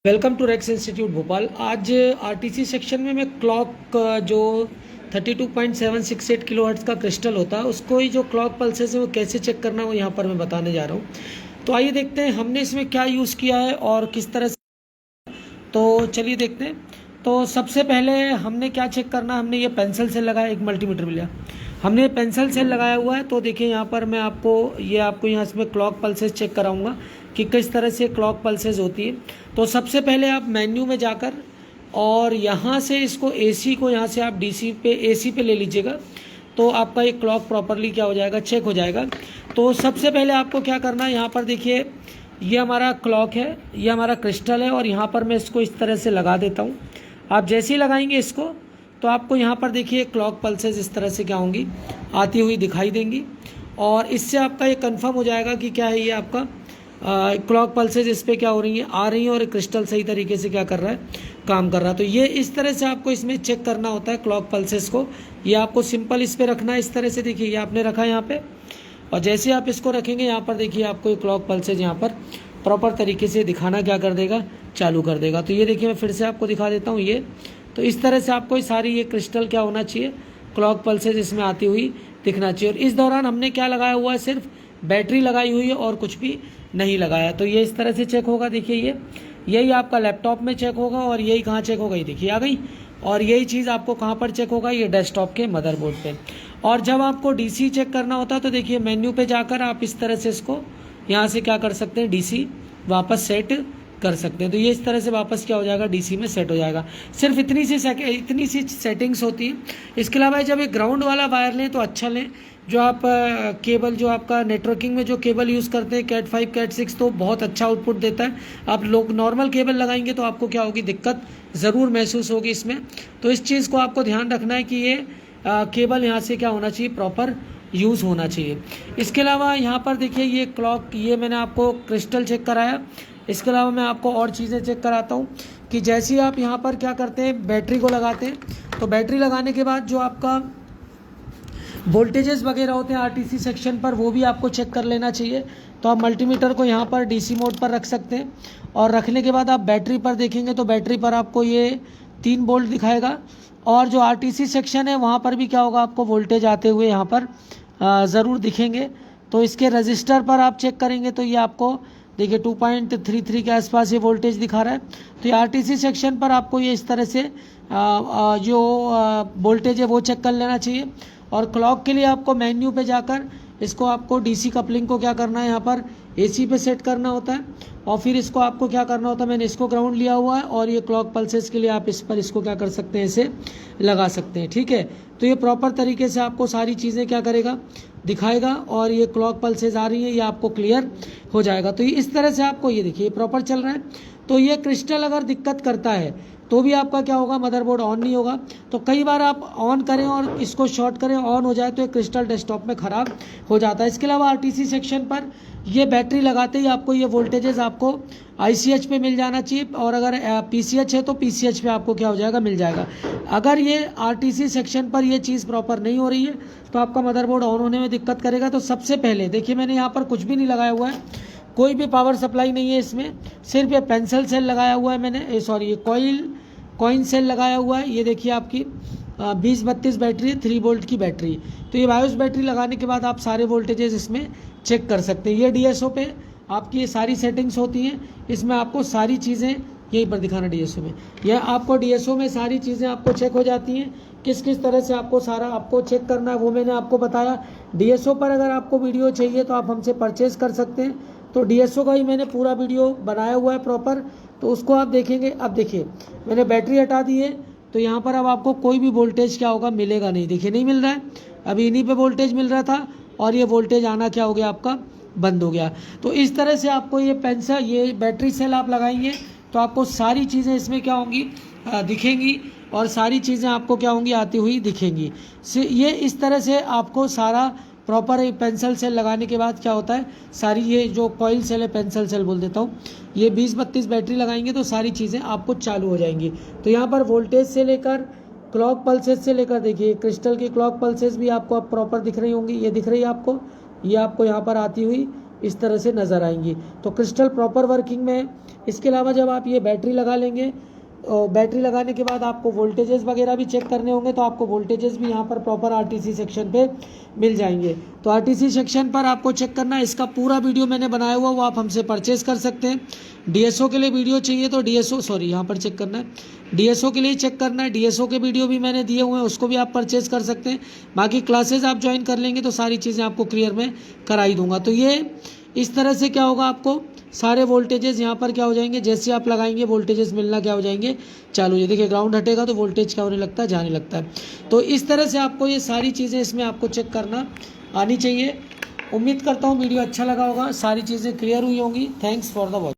Welcome to Rex institute Bhopal. आज RTC section में मैं क्लॉक जो 32.768 किलोहर्ट्ज़ का क्रिस्टल होता है उसको ही जो क्लॉक पल्सेस है वो कैसे चेक करना है वो यहाँ पर मैं बताने जा रहा हूँ। तो आइए देखते हैं हमने इसमें क्या यूज़ किया है और किस तरह से। तो चलिए देखते हैं। तो सबसे पहले हमने क्या चेक करना है, हमने ये पेंसिल सेल लगाया, एक मल्टीमीटर मिला, हमने पेंसिल सेल लगाया हुआ है। तो देखिए यहाँ पर मैं आपको यहाँ इसमें क्लॉक पल्सेस चेक कराऊंगा कि किस तरह से क्लॉक पल्सेस होती है। तो सबसे पहले आप मेन्यू में जाकर और यहाँ से इसको एसी को यहाँ से आप डीसी पे एसी पे ले लीजिएगा, तो आपका ये क्लॉक प्रॉपरली क्या हो जाएगा, चेक हो जाएगा। तो सबसे पहले आपको क्या करना है, यहाँ पर देखिए ये हमारा क्लॉक है, ये हमारा क्रिस्टल है और यहाँ पर मैं इसको इस तरह से लगा देता हूँ। आप जैसे ही लगाएंगे इसको तो आपको यहाँ पर देखिए क्लॉक पल्सेस इस तरह से क्या होंगी, आती हुई दिखाई देंगी और इससे आपका ये कंफर्म हो जाएगा कि क्या है, ये आपका क्लॉक पल्सेस इस पर क्या हो रही हैं, आ रही हैं और क्रिस्टल सही तरीके से क्या कर रहा है, काम कर रहा है। तो ये इस तरह से आपको इसमें चेक करना होता है क्लॉक पल्सेस को। ये आपको सिंपल इस पर रखना है, इस तरह से देखिए ये आपने रखा यहाँ पे और जैसे आप इसको रखेंगे यहाँ पर देखिए आपको ये क्लॉक पल्सेस यहाँ पर प्रॉपर तरीके से दिखाना क्या कर देगा, चालू कर देगा। तो ये देखिए मैं फिर से आपको दिखा देता हूँ ये। तो इस तरह से आपको सारी ये क्रिस्टल क्या होना चाहिए, क्लॉक पल्सेस इसमें आती हुई दिखना चाहिए। और इस दौरान हमने क्या लगाया हुआ है, सिर्फ बैटरी लगाई हुई है और कुछ भी नहीं लगाया। तो ये इस तरह से चेक होगा, देखिए यही आपका लैपटॉप में चेक होगा और यही कहाँ चेक होगा, ये देखिए आ गई। और यही चीज़ आपको कहाँ पर चेक होगा, ये डेस्कटॉप के मदरबोर्ड पे। और जब आपको डीसी चेक करना होता है तो देखिए मेन्यू पे जाकर आप इस तरह से इसको यहाँ से क्या कर सकते हैं, डीसी वापस सेट कर सकते हैं। तो ये इस तरह से वापस क्या हो जाएगा, डीसी में सेट हो जाएगा। सिर्फ इतनी सी सेटिंग्स होती हैं। इसके अलावा जब एक ग्राउंड वाला वायर लें तो अच्छा लें। जो आप केबल जो आपका नेटवर्किंग में जो केबल यूज़ करते हैं कैट 5 कैट 6 तो बहुत अच्छा आउटपुट देता है। आप लोग नॉर्मल केबल लगाएंगे तो आपको क्या होगी, दिक्कत ज़रूर महसूस होगी इसमें। तो इस चीज़ को आपको ध्यान रखना है कि ये केबल यहाँ से क्या होना चाहिए, प्रॉपर यूज़ होना चाहिए। इसके अलावा यहाँ पर देखिए ये क्लॉक, ये मैंने आपको क्रिस्टल चेक कराया। इसके अलावा मैं आपको और चीज़ें चेक कराता हूँ कि जैसे ही आप यहाँ पर क्या करते हैं, बैटरी को लगाते हैं, तो बैटरी लगाने के बाद जो आपका वोल्टेजेस वगैरह होते हैं आरटीसी सेक्शन पर वो भी आपको चेक कर लेना चाहिए। तो आप मल्टीमीटर को यहाँ पर डीसी मोड पर रख सकते हैं और रखने के बाद आप बैटरी पर देखेंगे तो बैटरी पर आपको ये 3 वोल्ट दिखाएगा और जो आरटीसी सेक्शन है वहाँ पर भी क्या होगा, आपको वोल्टेज आते हुए यहाँ पर ज़रूर दिखेंगे। तो इसके रजिस्टर पर आप चेक करेंगे तो ये आपको देखिए 2.33 के आसपास ये वोल्टेज दिखा रहा है। तो ये आरटीसी सेक्शन पर आपको ये इस तरह से जो वोल्टेज है वो चेक कर लेना चाहिए। और क्लॉक के लिए आपको मेन्यू पे जाकर इसको आपको डीसी कपलिंग को क्या करना है, यहाँ पर एसी पे सेट करना होता है और फिर इसको आपको क्या करना होता है, मैंने इसको ग्राउंड लिया हुआ है और ये क्लॉक पल्सेस के लिए आप इस पर इसको क्या कर सकते हैं, इसे लगा सकते हैं। ठीक है, तो ये प्रॉपर तरीके से आपको सारी चीज़ें क्या करेगा, दिखाएगा और ये क्लॉक पल्सेस आ रही हैं, ये आपको क्लियर हो जाएगा। तो ये इस तरह से आपको ये देखिए प्रॉपर चल रहा है। तो ये क्रिस्टल अगर दिक्कत करता है तो भी आपका क्या होगा, मदरबोर्ड ऑन नहीं होगा। तो कई बार आप ऑन करें और इसको शॉर्ट करें, ऑन हो जाए तो ये क्रिस्टल डेस्कटॉप में ख़राब हो जाता है। इसके अलावा आरटीसी सेक्शन पर ये बैटरी लगाते ही आपको ये वोल्टेजेस आपको आईसीएच पे मिल जाना चाहिए और अगर पीसीएच है तो पीसीएच पे आपको क्या हो जाएगा, मिल जाएगा। अगर ये आरटीसी सेक्शन पर ये चीज़ प्रॉपर नहीं हो रही है तो आपका मदरबोर्ड ऑन होने में दिक्कत करेगा। तो सबसे पहले देखिए मैंने यहाँ पर कुछ भी नहीं लगाया हुआ है, कोई भी पावर सप्लाई नहीं है इसमें, सिर्फ ये पेंसिल सेल लगाया हुआ है मैंने, ये कॉइन सेल लगाया हुआ है। ये देखिए आपकी 2032 बैटरी है, 3 वोल्ट की बैटरी। तो ये बायोस बैटरी लगाने के बाद आप सारे वोल्टेजेस इसमें चेक कर सकते हैं। ये डीएसओ पे आपकी ये सारी सेटिंग्स होती हैं, इसमें आपको सारी चीज़ें यहीं पर दिखाना डीएसओ में, यह आपको डीएसओ में सारी चीज़ें आपको चेक हो जाती हैं। किस किस तरह से आपको सारा आपको चेक करना है वो मैंने आपको बताया। डीएसओ पर अगर आपको वीडियो चाहिए तो आप हमसे परचेज़ कर सकते हैं। तो डीएसओ का ही मैंने पूरा वीडियो बनाया हुआ है प्रॉपर, तो उसको आप देखेंगे। अब देखिए मैंने बैटरी हटा दी है तो यहाँ पर अब आपको कोई भी वोल्टेज क्या होगा, मिलेगा नहीं। देखिए नहीं मिल रहा है, अभी इन्हीं पे वोल्टेज मिल रहा था और ये वोल्टेज आना क्या हो गया, आपका बंद हो गया। तो इस तरह से आपको ये बैटरी सेल आप लगाएंगे तो आपको सारी चीज़ें इसमें क्या होंगी, दिखेंगी और सारी चीज़ें आपको क्या होंगी, आती हुई दिखेंगी। ये इस तरह से आपको सारा प्रॉपर पेंसिल सेल लगाने के बाद क्या होता है, सारी ये जो कॉइल सेल है, पेंसिल सेल बोल देता हूँ, ये 2032 बैटरी लगाएंगे तो सारी चीज़ें आपको चालू हो जाएंगी। तो यहाँ पर वोल्टेज से लेकर क्लॉक पल्सेस से लेकर देखिए क्रिस्टल की क्लॉक पल्सेस भी आपको अब प्रॉपर दिख रही होंगी, ये दिख रही है आपको, ये आपको यहाँ पर आती हुई इस तरह से नज़र आएंगी। तो क्रिस्टल प्रॉपर वर्किंग में है। इसके अलावा जब आप ये बैटरी लगा लेंगे, बैटरी लगाने के बाद आपको वोल्टेजेस वगैरह भी चेक करने होंगे, तो आपको वोल्टेजेस भी यहाँ पर प्रॉपर आरटीसी सेक्शन पे मिल जाएंगे। तो आरटीसी सेक्शन पर आपको चेक करना है, इसका पूरा वीडियो मैंने बनाया हुआ, वो आप हमसे परचेज कर सकते हैं। डीएसओ के लिए वीडियो चाहिए तो यहाँ पर चेक करना है, डीएसओ के लिए चेक करना है, डीएसओ के वीडियो भी मैंने दिए हुए हैं, उसको भी आप परचेज कर सकते हैं। बाकी क्लासेज आप ज्वाइन कर लेंगे तो सारी चीज़ें आपको क्लियर में कराई दूंगा। तो ये इस तरह से क्या होगा, आपको सारे वोल्टेजेस यहाँ पर क्या हो जाएंगे, जैसे आप लगाएंगे वोल्टेजेस मिलना क्या हो जाएंगे, चालू। ये देखिए ग्राउंड हटेगा तो वोल्टेज क्या होने लगता है, जाने लगता है। तो इस तरह से आपको ये सारी चीज़ें इसमें आपको चेक करना आनी चाहिए। उम्मीद करता हूँ वीडियो अच्छा लगा होगा, सारी चीज़ें क्लियर हुई होंगी। Thanks for the watch.